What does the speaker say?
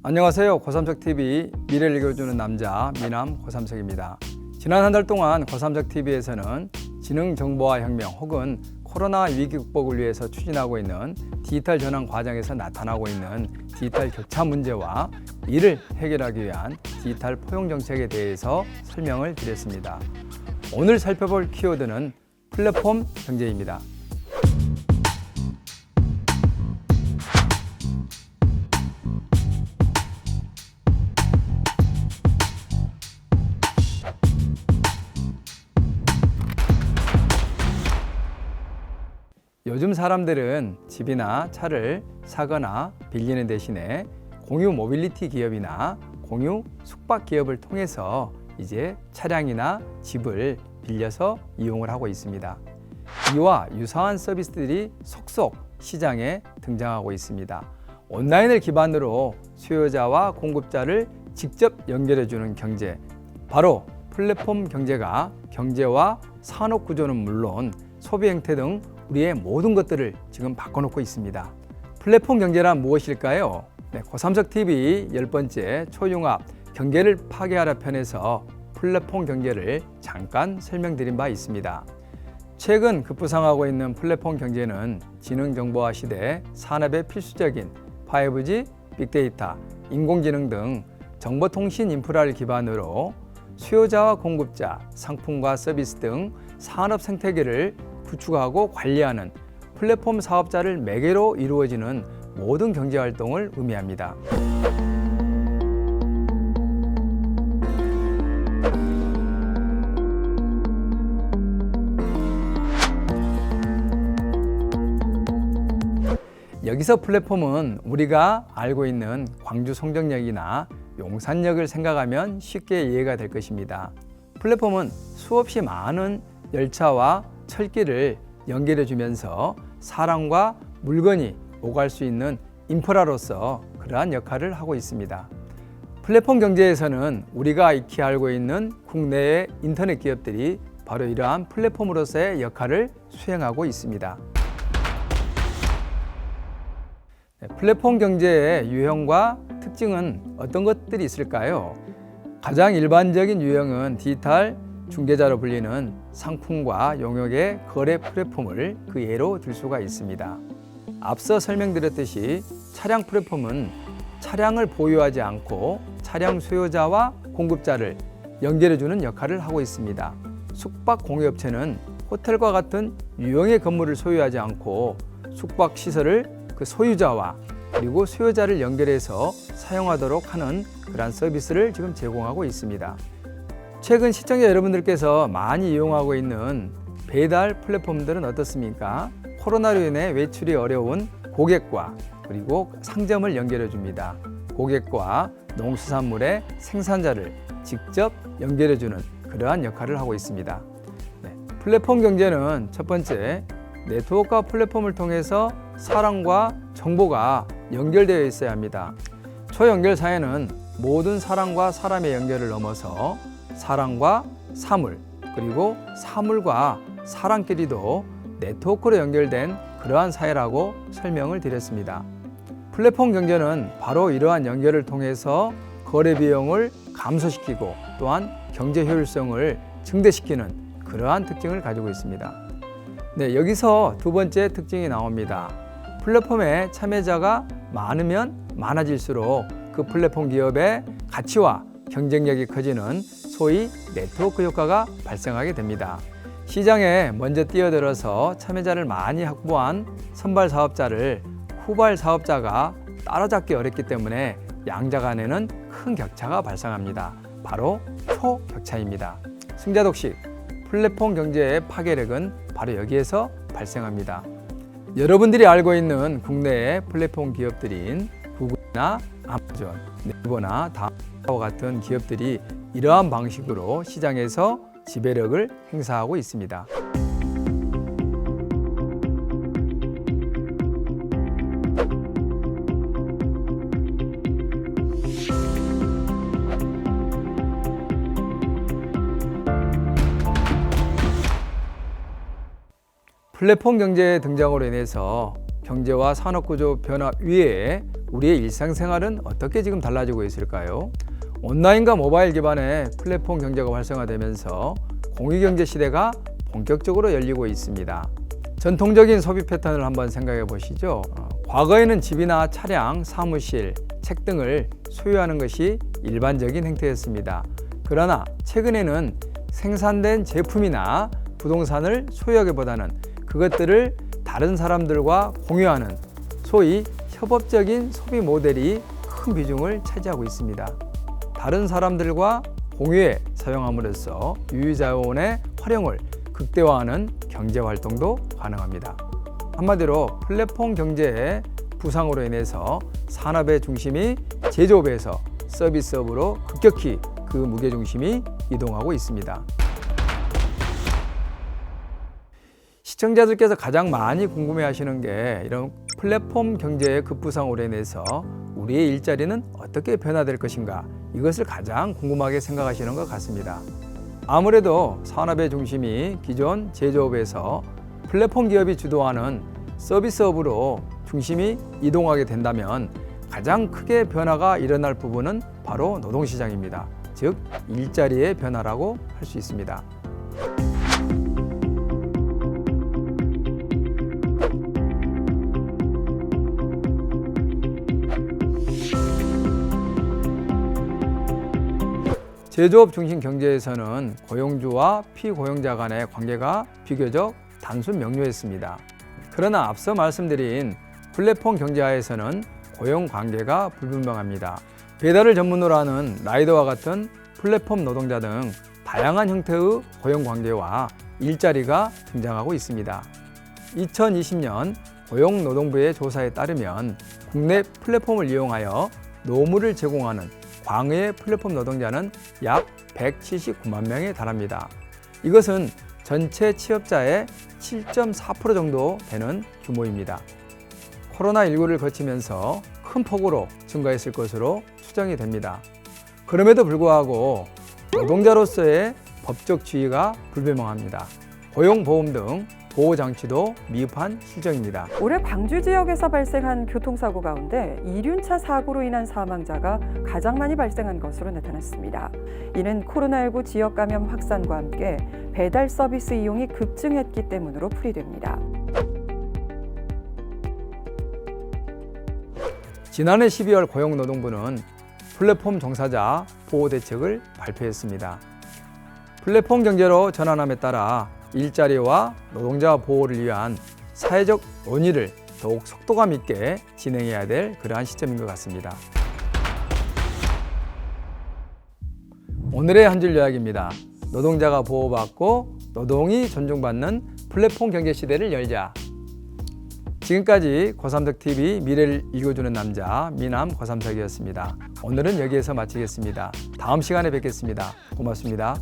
안녕하세요. 고삼석TV 미래를 읽어주는 남자 미남 고삼석입니다. 지난 한 달 동안 고삼석TV에서는 지능정보화 혁명 혹은 코로나 위기 극복을 위해서 추진하고 있는 디지털 전환 과정에서 나타나고 있는 디지털 격차 문제와 이를 해결하기 위한 디지털 포용 정책에 대해서 설명을 드렸습니다. 오늘 살펴볼 키워드는 플랫폼 경제입니다. 요즘 사람들은 집이나 차를 사거나 빌리는 대신에 공유 모빌리티 기업이나 공유 숙박 기업을 통해서 이제 차량이나 집을 빌려서 이용을 하고 있습니다. 이와 유사한 서비스들이 속속 시장에 등장하고 있습니다. 온라인을 기반으로 수요자와 공급자를 직접 연결해주는 경제, 바로 플랫폼 경제가 경제와 산업 구조는 물론 소비 행태 등 우리의 모든 것들을 지금 바꿔놓고 있습니다. 플랫폼 경제란 무엇일까요? 고삼석TV 10번째 초융합 경계를 파괴하라 편에서 플랫폼 경제를 잠깐 설명드린 바 있습니다. 최근 급부상하고 있는 플랫폼 경제는 지능정보화 시대 산업의 필수적인 5G, 빅데이터, 인공지능 등 정보통신 인프라를 기반으로 수요자와 공급자, 상품과 서비스 등 산업 생태계를 구축하고 관리하는 플랫폼 사업자를 매개로 이루어지는 모든 경제활동을 의미합니다. 여기서 플랫폼은 우리가 알고 있는 광주 송정역이나 용산역을 생각하면 쉽게 이해가 될 것입니다. 플랫폼은 수없이 많은 열차와 철길을 연결해 주면서 사람과 물건이 오갈 수 있는 인프라로서 그러한 역할을 하고 있습니다. 플랫폼 경제에서는 우리가 익히 알고 있는 국내의 인터넷 기업들이 바로 이러한 플랫폼으로서의 역할을 수행하고 있습니다. 플랫폼 경제의 유형과 특징은 어떤 것들이 있을까요? 가장 일반적인 유형은 디지털 중개자로 불리는 상품과 용역의 거래 플랫폼을 그 예로 들 수가 있습니다. 앞서 설명드렸듯이 차량 플랫폼은 차량을 보유하지 않고 차량 수요자와 공급자를 연결해주는 역할을 하고 있습니다. 숙박 공유업체는 호텔과 같은 유형의 건물을 소유하지 않고 숙박 시설을 그 소유자와 그리고 수요자를 연결해서 사용하도록 하는 그러한 서비스를 지금 제공하고 있습니다. 최근 시청자 여러분들께서 많이 이용하고 있는 배달 플랫폼들은 어떻습니까? 코로나로 인해 외출이 어려운 고객과 그리고 상점을 연결해 줍니다. 고객과 농수산물의 생산자를 직접 연결해 주는 그러한 역할을 하고 있습니다. 플랫폼 경제는 첫 번째, 네트워크와 플랫폼을 통해서 사람과 정보가 연결되어 있어야 합니다. 초연결 사회는 모든 사람과 사람의 연결을 넘어서 사람과 사물, 그리고 사물과 사람끼리도 네트워크로 연결된 그러한 사회라고 설명을 드렸습니다. 플랫폼 경제는 바로 이러한 연결을 통해서 거래 비용을 감소시키고 또한 경제 효율성을 증대시키는 그러한 특징을 가지고 있습니다. 여기서 두 번째 특징이 나옵니다. 플랫폼에 참여자가 많으면 많아질수록 그 플랫폼 기업의 가치와 경쟁력이 커지는 소위 네트워크 효과가 발생하게 됩니다. 시장에 먼저 뛰어들어서 참여자를 많이 확보한 선발 사업자를 후발 사업자가 따라잡기 어렵기 때문에 양자 간에는 큰 격차가 발생합니다. 바로 초격차입니다. 승자독식, 플랫폼 경제의 파괴력은 바로 여기에서 발생합니다. 여러분들이 알고 있는 국내의 플랫폼 기업들인 구글이나 아마존, 네이버나 다음과 같은 기업들이 이러한 방식으로 시장에서 지배력을 행사하고 있습니다. 플랫폼 경제의 등장으로 인해서 경제와 산업구조 변화 위에 우리의 일상생활은 어떻게 지금 달라지고 있을까요? 온라인과 모바일 기반의 플랫폼 경제가 활성화되면서 공유경제 시대가 본격적으로 열리고 있습니다. 전통적인 소비 패턴을 한번 생각해 보시죠. 과거에는 집이나 차량, 사무실, 책 등을 소유하는 것이 일반적인 행태였습니다. 그러나 최근에는 생산된 제품이나 부동산을 소유하기보다는 그것들을 다른 사람들과 공유하는 소위 협업적인 소비 모델이 큰 비중을 차지하고 있습니다. 다른 사람들과 공유에 사용함으로써 유유자원의 활용을 극대화하는 경제 활동도 가능합니다. 한마디로 플랫폼 경제의 부상으로 인해서 산업의 중심이 제조업에서 서비스업으로 급격히 그 무게중심이 이동하고 있습니다. 시청자들께서 가장 많이 궁금해하시는 게 이런 플랫폼 경제의 급부상으로 인해서 우리의 일자리는 어떻게 변화될 것인가, 이것을 가장 궁금하게 생각하시는 것 같습니다. 아무래도 산업의 중심이 기존 제조업에서 플랫폼 기업이 주도하는 서비스업으로 중심이 이동하게 된다면 가장 크게 변화가 일어날 부분은 바로 노동시장입니다. 즉, 일자리의 변화라고 할 수 있습니다. 제조업 중심 경제에서는 고용주와 피고용자 간의 관계가 비교적 단순 명료했습니다. 그러나 앞서 말씀드린 플랫폼 경제하에서는 고용 관계가 불분명합니다. 배달을 전문으로 하는 라이더와 같은 플랫폼 노동자 등 다양한 형태의 고용 관계와 일자리가 등장하고 있습니다. 2020년 고용노동부의 조사에 따르면 국내 플랫폼을 이용하여 노무를 제공하는 광의 플랫폼 노동자는 약 179만 명에 달합니다. 이것은 전체 취업자의 7.4% 정도 되는 규모입니다. 코로나19를 거치면서 큰 폭으로 증가했을 것으로 추정이 됩니다. 그럼에도 불구하고 노동자로서의 법적 지위가 불분명합니다. 고용보험 등 보호장치도 미흡한 실정입니다. 올해 광주 지역에서 발생한 교통사고 가운데 이륜차 사고로 인한 사망자가 가장 많이 발생한 것으로 나타났습니다. 이는 코로나19 지역 감염 확산과 함께 배달 서비스 이용이 급증했기 때문으로 풀이됩니다. 지난해 12월 고용노동부는 플랫폼 종사자 보호 대책을 발표했습니다. 플랫폼 경제로 전환함에 따라 일자리와 노동자 보호를 위한 사회적 논의를 더욱 속도감 있게 진행해야 될 그러한 시점인 것 같습니다. 오늘의 한 줄 요약입니다. 노동자가 보호받고 노동이 존중받는 플랫폼 경제 시대를 열자. 지금까지 고삼석TV 미래를 읽어주는 남자 미남 고삼석이었습니다. 오늘은 여기에서 마치겠습니다. 다음 시간에 뵙겠습니다. 고맙습니다.